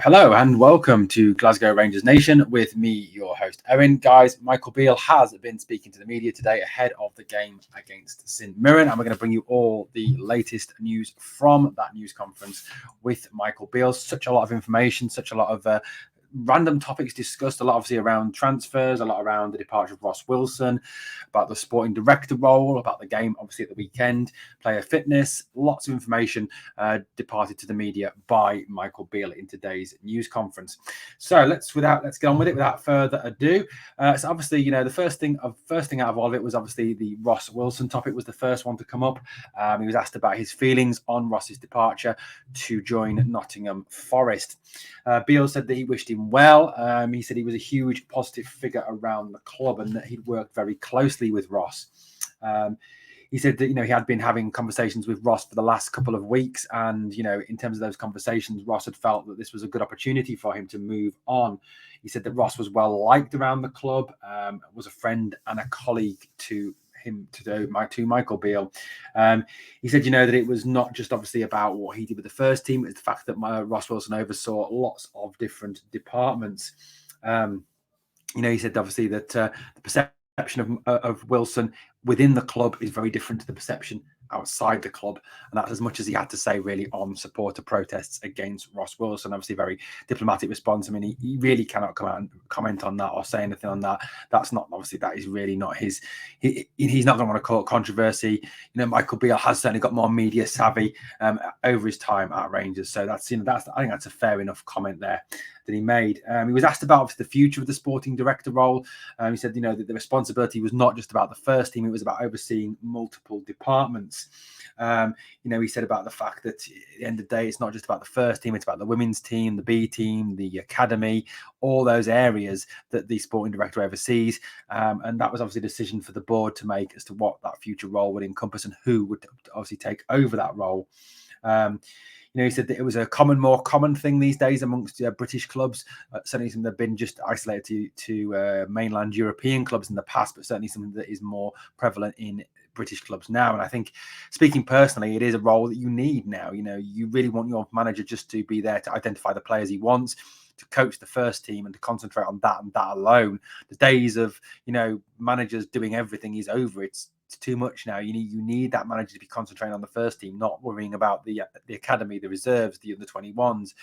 Hello and welcome to Glasgow Rangers Nation with me, your host, Owen. Guys, Michael Beale has been speaking to the media today ahead of the game against St Mirren, and we're going to bring you all the latest news from that news conference with Michael Beale. Such a lot of information, such a lot of random topics discussed, a lot obviously around transfers, a lot around the departure of Ross Wilson, about the sporting director role, about the game obviously at the weekend, player fitness, lots of information departed to the media by Michael Beale in today's news conference. So let's get on with it without further ado. So obviously, the first thing out of all of it was obviously the Ross Wilson topic was the first one to come up. He was asked about his feelings on Ross's departure to join Nottingham Forest. Beale said that he wished him well. He said he was a huge positive figure around the club and that he'd worked very closely with Ross. He said that, he had been having conversations with Ross for the last couple of weeks. And, in terms of those conversations, Ross had felt that this was a good opportunity for him to move on. He said that Ross was well liked around the club, was a friend and a colleague to Michael Beale. He said, that it was not just obviously about what he did with the first team, it's the fact that Ross Wilson oversaw lots of different departments. He said obviously that the perception of Wilson within the club is very different to the perception outside the club, and that's as much as he had to say really on supporter protests against Ross Wilson. Obviously very diplomatic response. I mean, he really cannot come out and comment on that or say anything on that. That is really not his, he's not going to want to call it controversy. Michael Beale has certainly got more media savvy over his time at Rangers, so I think that's a fair enough comment there that he made. He was asked about the future of the sporting director role. He said, that the responsibility was not just about the first team, it was about overseeing multiple departments. He said about the fact that at the end of the day, it's not just about the first team, it's about the women's team, the B team, the academy, all those areas that the sporting director oversees. And that was obviously a decision for the board to make as to what that future role would encompass and who would obviously take over that role. He said that it was a more common thing these days amongst British clubs. Certainly something that have been just isolated to mainland European clubs in the past, but certainly something that is more prevalent in British clubs now. And I think, speaking personally, it is a role that you need now. You really want your manager just to be there to identify the players he wants, to coach the first team and to concentrate on that and that alone. The days of, managers doing everything is over. It's too much now. You need that manager to be concentrating on the first team, not worrying about the academy, the reserves, the under 21s,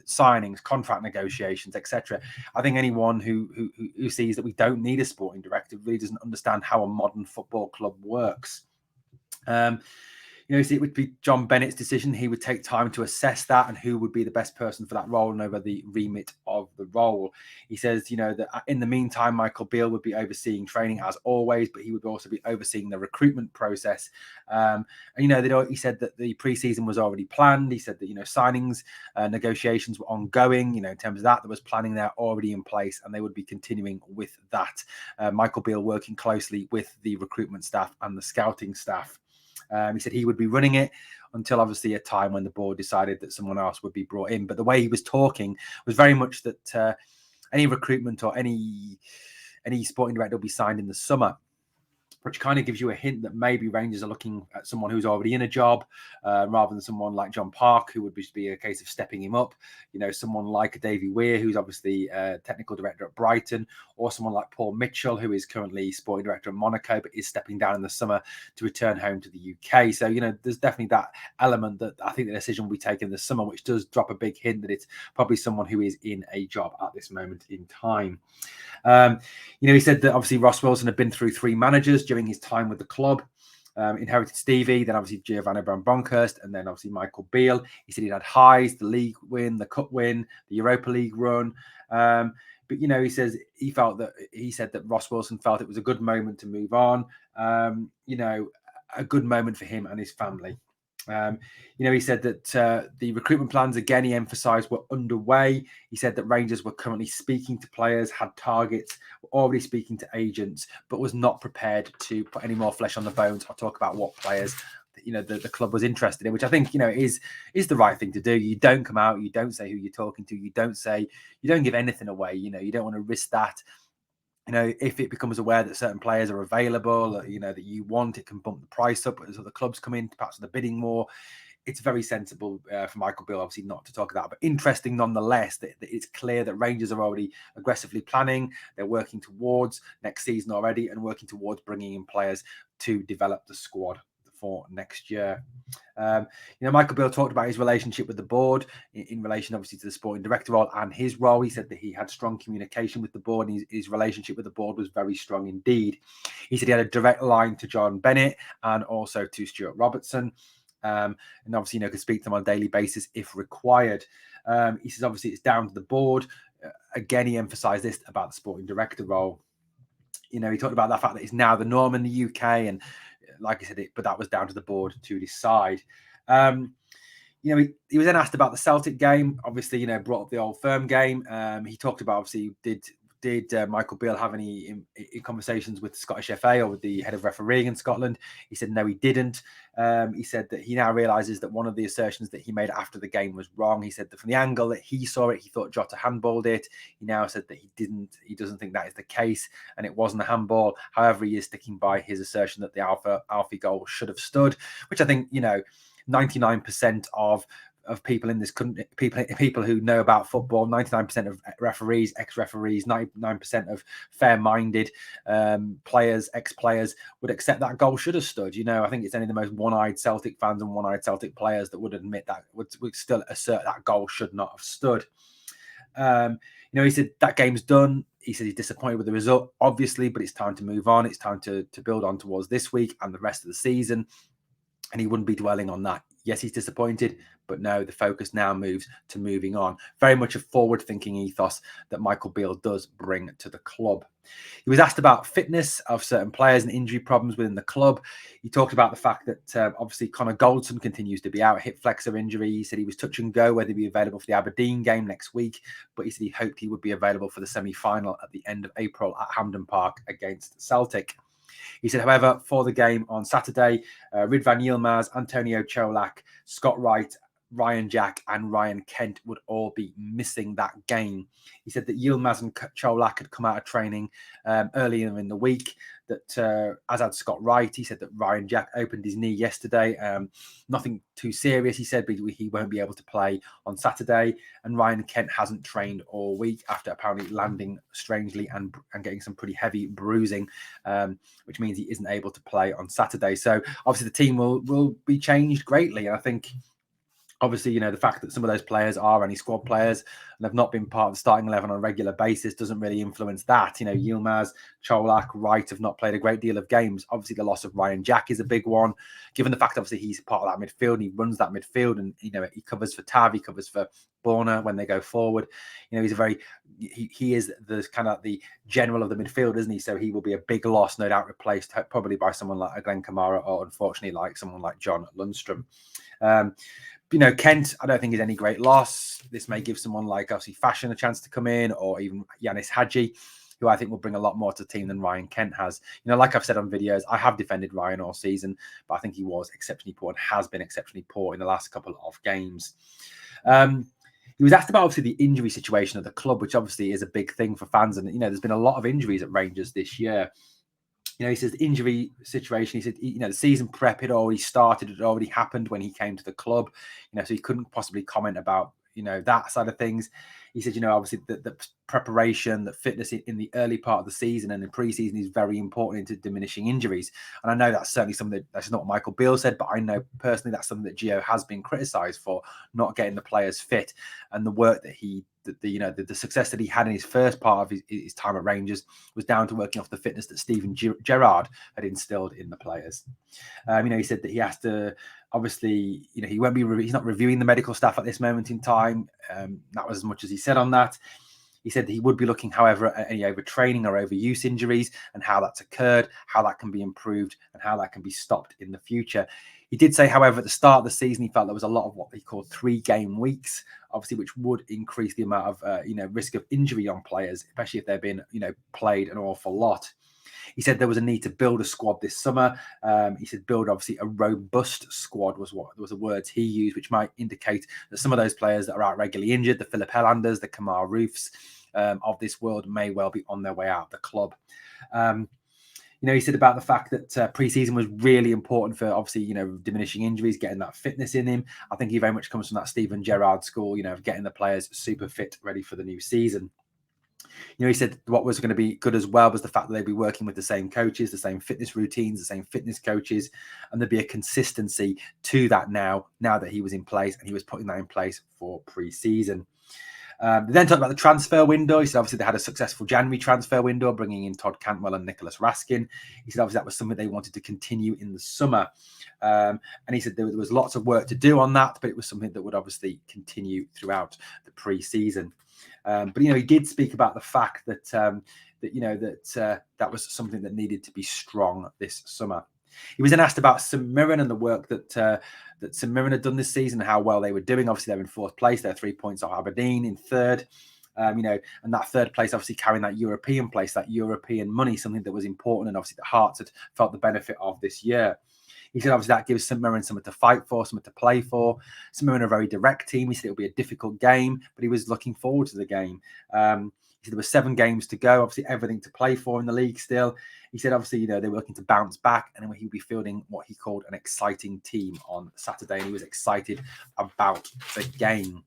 signings, contract negotiations, etc. I think anyone who sees that we don't need a sporting director really doesn't understand how a modern football club works. It would be John Bennett's decision. He would take time to assess that and who would be the best person for that role and over the remit of the role. He says, that in the meantime, Michael Beale would be overseeing training as always, but he would also be overseeing the recruitment process. He said that the pre-season was already planned. He said that, signings, negotiations were ongoing. In terms of that, there was planning there already in place and they would be continuing with that. Michael Beale working closely with the recruitment staff and the scouting staff. He said he would be running it until obviously a time when the board decided that someone else would be brought in. But the way he was talking was very much that any recruitment or any sporting director will be signed in the summer, which kind of gives you a hint that maybe Rangers are looking at someone who's already in a job rather than someone like John Park, who would just be a case of stepping him up. Someone like Davy Weir, who's obviously technical director at Brighton, or someone like Paul Mitchell, who is currently sporting director at Monaco, but is stepping down in the summer to return home to the UK. So, there's definitely that element that I think the decision will be taken this summer, which does drop a big hint that it's probably someone who is in a job at this moment in time. He said that obviously Ross Wilson had been through 3 managers during his time with the club. Inherited Stevie, then obviously Giovanni Brown-Bonkhurst, and then obviously Michael Beale. He said he'd had highs, the league win, the cup win, the Europa League run. But he said that Ross Wilson felt it was a good moment to move on. A good moment for him and his family. He said that the recruitment plans, again, he emphasised, were underway. He said that Rangers were currently speaking to players, had targets, were already speaking to agents, but was not prepared to put any more flesh on the bones or talk about what players the club was interested in, which I think is the right thing to do. You don't come out, you don't say who you're talking to, you don't give anything away. You don't want to risk that. If it becomes aware that certain players are available, that you want, it can bump the price up as other clubs come in, perhaps the bidding war. it's very sensible for Michael Beale, obviously, not to talk about, but interesting nonetheless that it's clear that Rangers are already aggressively planning. They're working towards next season already and working towards bringing in players to develop the squad for next year. Michael Beale talked about his relationship with the board in relation, obviously, to the sporting director role and his role. He said that he had strong communication with the board, and his relationship with the board was very strong indeed. He said he had a direct line to John Bennett and also to Stuart Robertson. And obviously, could speak to them on a daily basis if required. He says, obviously, it's down to the board. Again, he emphasised this about the sporting director role. He talked about the fact that it's now the norm in the UK, and like I said, but that was down to the board to decide. He was then asked about the Celtic game. Obviously, brought up the Old Firm game. He talked about, obviously, did Michael Beale have any in conversations with the Scottish FA or with the head of refereeing in Scotland? He said no, he didn't. He said that he now realises that one of the assertions that he made after the game was wrong. He said that from the angle that he saw it, he thought Jota handballed it. He now said that he didn't. He doesn't think that is the case, and it wasn't a handball. However, he is sticking by his assertion that the Alfie goal should have stood, which I think 99% of people in this country, people who know about football, 99% of referees, ex-referees, 99% of fair-minded players, ex-players would accept that goal should have stood. I think it's only the most one-eyed Celtic fans and one-eyed Celtic players that would admit that, would still assert that goal should not have stood. He said that game's done. He said he's disappointed with the result, obviously, but it's time to move on. It's time to build on towards this week and the rest of the season. And he wouldn't be dwelling on that. Yes, he's disappointed, but no, the focus now moves to moving on. Very much a forward-thinking ethos that Michael Beale does bring to the club. He was asked about fitness of certain players and injury problems within the club. He talked about the fact that obviously Connor Goldson continues to be out, hip flexor injury. He said he was touch and go whether he'd be available for the Aberdeen game next week, but he said he hoped he would be available for the semi-final at the end of April at Hampden Park against Celtic. He said, however, for the game on Saturday, Ridvan Yilmaz, Antonio Cholak, Scott Wright, Ryan Jack and Ryan Kent would all be missing that game. He said that Yilmaz and Cholak had come out of training earlier in the week, that as had Scott Wright. He said that Ryan Jack opened his knee yesterday. Nothing too serious, he said, but he won't be able to play on Saturday. And Ryan Kent hasn't trained all week after apparently landing strangely and getting some pretty heavy bruising, which means he isn't able to play on Saturday. So obviously the team will be changed greatly. And I think obviously, the fact that some of those players are only squad players and have not been part of the starting 11 on a regular basis doesn't really influence that. Yilmaz, Cholak, Wright have not played a great deal of games. Obviously, the loss of Ryan Jack is a big one, given the fact, obviously, he's part of that midfield and he runs that midfield and, he covers for Tav, he covers for Borna when they go forward. He's he is the kind of the general of the midfield, isn't he? So he will be a big loss, no doubt, replaced probably by someone like Glenn Kamara or, unfortunately, like someone like John Lundstrom. Kent, I don't think is any great loss. This may give someone like, obviously, Fashion a chance to come in, or even Yanis Hadji, who I think will bring a lot more to the team than Ryan Kent has. Like I've said on videos, I have defended Ryan all season, but I think he was exceptionally poor and has been exceptionally poor in the last couple of games. He was asked about, obviously, the injury situation of the club, which obviously is a big thing for fans. And, there's been a lot of injuries at Rangers this year. He says the injury situation, he said, the season prep had already started, it had already happened when he came to the club, so he couldn't possibly comment about, that side of things. He said, obviously the preparation, the fitness in the early part of the season and in pre-season is very important into diminishing injuries. And I know that's certainly something that's not what Michael Beale said, but I know personally that's something that Gio has been criticised for, not getting the players fit, and the work that the success that he had in his first part of his time at Rangers was down to working off the fitness that Steven Gerrard had instilled in the players. He said that he has to, obviously, he won't be, he's not reviewing the medical staff at this moment in time. That was as much as he said on that. He said that he would be looking, however, at any overtraining or overuse injuries and how that's occurred, how that can be improved and how that can be stopped in the future. He did say, however, at the start of the season, he felt there was a lot of what he called 3-game weeks, obviously, which would increase the amount of, risk of injury on players, especially if they've been, played an awful lot. He said there was a need to build a squad this summer. He said build, obviously, a robust squad was the words he used, which might indicate that some of those players that are out regularly injured, the Philip Hellanders, the Kamar Roofs of this world, may well be on their way out of the club. He said about the fact that pre-season was really important for obviously, diminishing injuries, getting that fitness in him. I think he very much comes from that Steven Gerrard school, of getting the players super fit, ready for the new season. He said what was going to be good as well was the fact that they'd be working with the same coaches, the same fitness routines, the same fitness coaches, and there'd be a consistency to that now that he was in place, and he was putting that in place for pre-season. They then talked about the transfer window. He said obviously they had a successful January transfer window, bringing in Todd Cantwell and Nicholas Raskin. He said obviously that was something they wanted to continue in the summer. And he said there was lots of work to do on that, but it was something that would obviously continue throughout the pre-season. But he did speak about the fact that that was something that needed to be strong this summer. He was then asked about St Mirren and the work that St Mirren had done this season, and how well they were doing. Obviously, they're in fourth place. They're 3 points off Aberdeen in third. And that third place, obviously carrying that European place, that European money, something that was important, and obviously the Hearts had felt the benefit of this year. He said obviously that gives St Mirren something to fight for, something to play for. St Mirren are a very direct team. He said it'll be a difficult game, but he was looking forward to the game. He said there were 7 games to go, obviously everything to play for in the league still. He said obviously, they were looking to bounce back, and then he'll be fielding what he called an exciting team on Saturday, and he was excited about the game.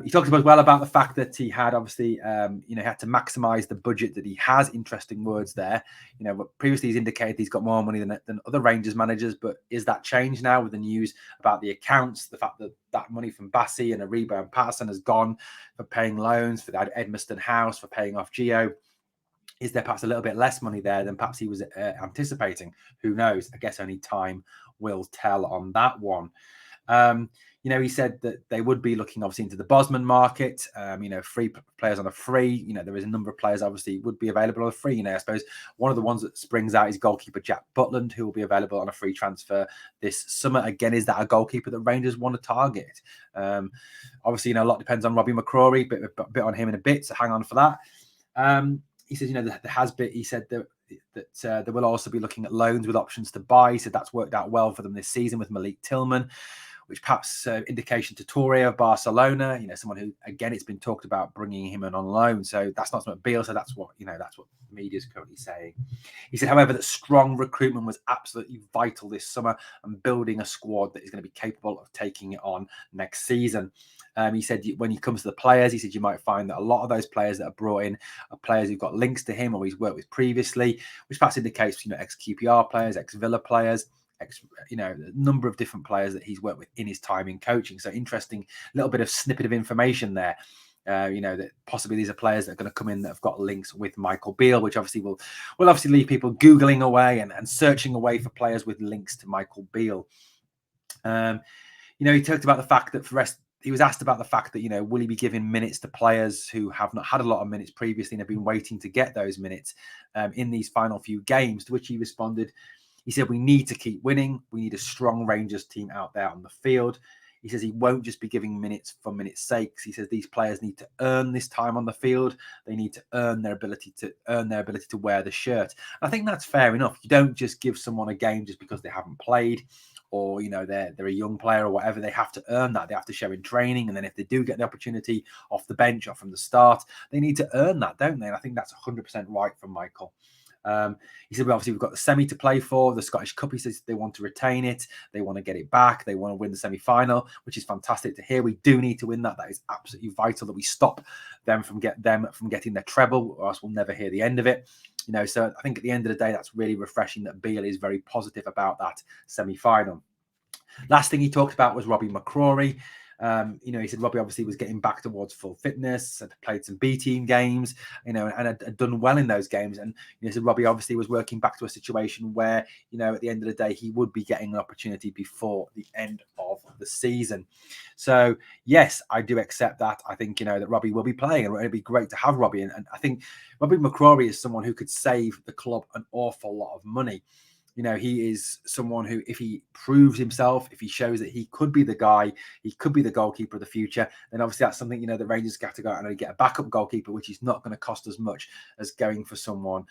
He talked as well about the fact that he had obviously, he had to maximise the budget that he has. Interesting words there. But previously he's indicated he's got more money than other Rangers managers. But is that changed now with the news about the accounts? The fact that money from Bassey and Aribo and Patterson has gone for paying loans, for that Edmiston house, for paying off Gio. Is there perhaps a little bit less money there than perhaps he was anticipating? Who knows? I guess only time will tell on that one. He said that they would be looking obviously into the Bosman market, free players on a free. There is a number of players obviously would be available on a free. I suppose one of the ones that springs out is goalkeeper Jack Butland, who will be available on a free transfer this summer. Again, is that a goalkeeper that Rangers want to target? Obviously, a lot depends on Robbie McCrory, a bit on him in a bit, so hang on for that. He says, there has been, he said that they will also be looking at loans with options to buy. He said that's worked out well for them this season with Malik Tillman, which perhaps indication to Torre of Barcelona, someone who, again, it's been talked about bringing him in on loan. So that's not something Beale, so that's what the media is currently saying. He said, however, that strong recruitment was absolutely vital this summer, and building a squad that is going to be capable of taking it on next season. He said when he comes to the players, he said you might find that a lot of those players that are brought in are players who've got links to him or he's worked with previously, which perhaps indicates, ex-QPR players, ex-Villa players, a number of different players that he's worked with in his time in coaching. So interesting little bit of snippet of information there. That possibly these are players that are going to come in that have got links with Michael Beale, which obviously will obviously leave people Googling away and searching away for players with links to Michael Beale. He talked about the fact that he was asked about the fact that, will he be giving minutes to players who have not had a lot of minutes previously and have been waiting to get those minutes in these final few games, to which he responded. He said, we need to keep winning. We need a strong Rangers team out there on the field. He says he won't just be giving minutes for minutes' sakes. He says these players need to earn this time on the field. They need to earn their ability to wear the shirt. And I think that's fair enough. You don't just give someone a game just because they haven't played, or they're a young player or whatever. They have to earn that. They have to show in training, and then if they do get the opportunity off the bench or from the start, they need to earn that, don't they? And I think that's 100% right from Michael. He said, obviously, we've got the semi to play for. The Scottish Cup, he says they want to retain it. They want to get it back. They want to win the semi-final, which is fantastic to hear. We do need to win that. That is absolutely vital that we stop them from getting their treble, or else we'll never hear the end of it. So I think at the end of the day, that's really refreshing that Beale is very positive about that semi-final. Last thing he talked about was Robbie McCrory. He said Robbie obviously was getting back towards full fitness, had played some B team games, and had done well in those games. And he said Robbie obviously was working back to a situation where, at the end of the day, he would be getting an opportunity before the end of the season. So yes, I do accept that. I think, that Robbie will be playing, and it'd be great to have Robbie. And I think Robbie McCrory is someone who could save the club an awful lot of money. He is someone who, if he proves himself, if he shows that he could be the guy, he could be the goalkeeper of the future, then obviously that's something, the Rangers have to go out and get a backup goalkeeper, which is not going to cost as much as going for someone,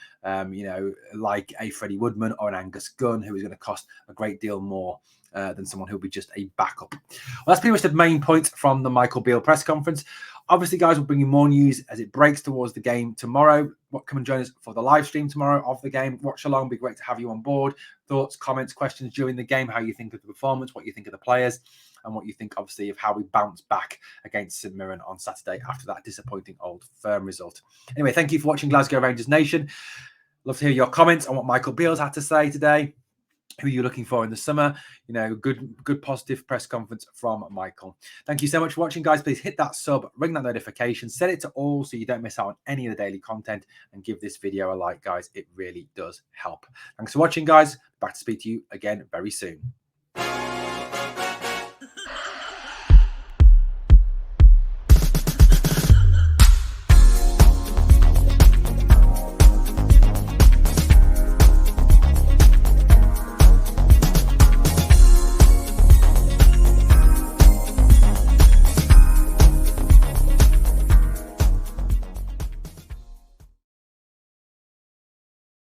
like a Freddie Woodman or an Angus Gunn, who is going to cost a great deal more than someone who'll be just a backup. Well, that's pretty much the main points from the Michael Beale press conference. Obviously, guys, we'll bring you more news as it breaks towards the game tomorrow. Come and join us for the live stream tomorrow of the game. Watch along. It'd be great to have you on board. Thoughts, comments, questions during the game, how you think of the performance, what you think of the players, and what you think, obviously, of how we bounce back against St Mirren on Saturday after that disappointing Old Firm result. Anyway, thank you for watching Glasgow Rangers Nation. Love to hear your comments on what Michael Beale's had to say today. Who you're looking for in the summer. Good positive press conference from Michael. Thank you so much for watching, guys. Please hit that sub, ring that notification, set it to all so you don't miss out on any of the daily content, and give this video a like, guys. It really does help. Thanks for watching, guys. Back to speak to you again very soon.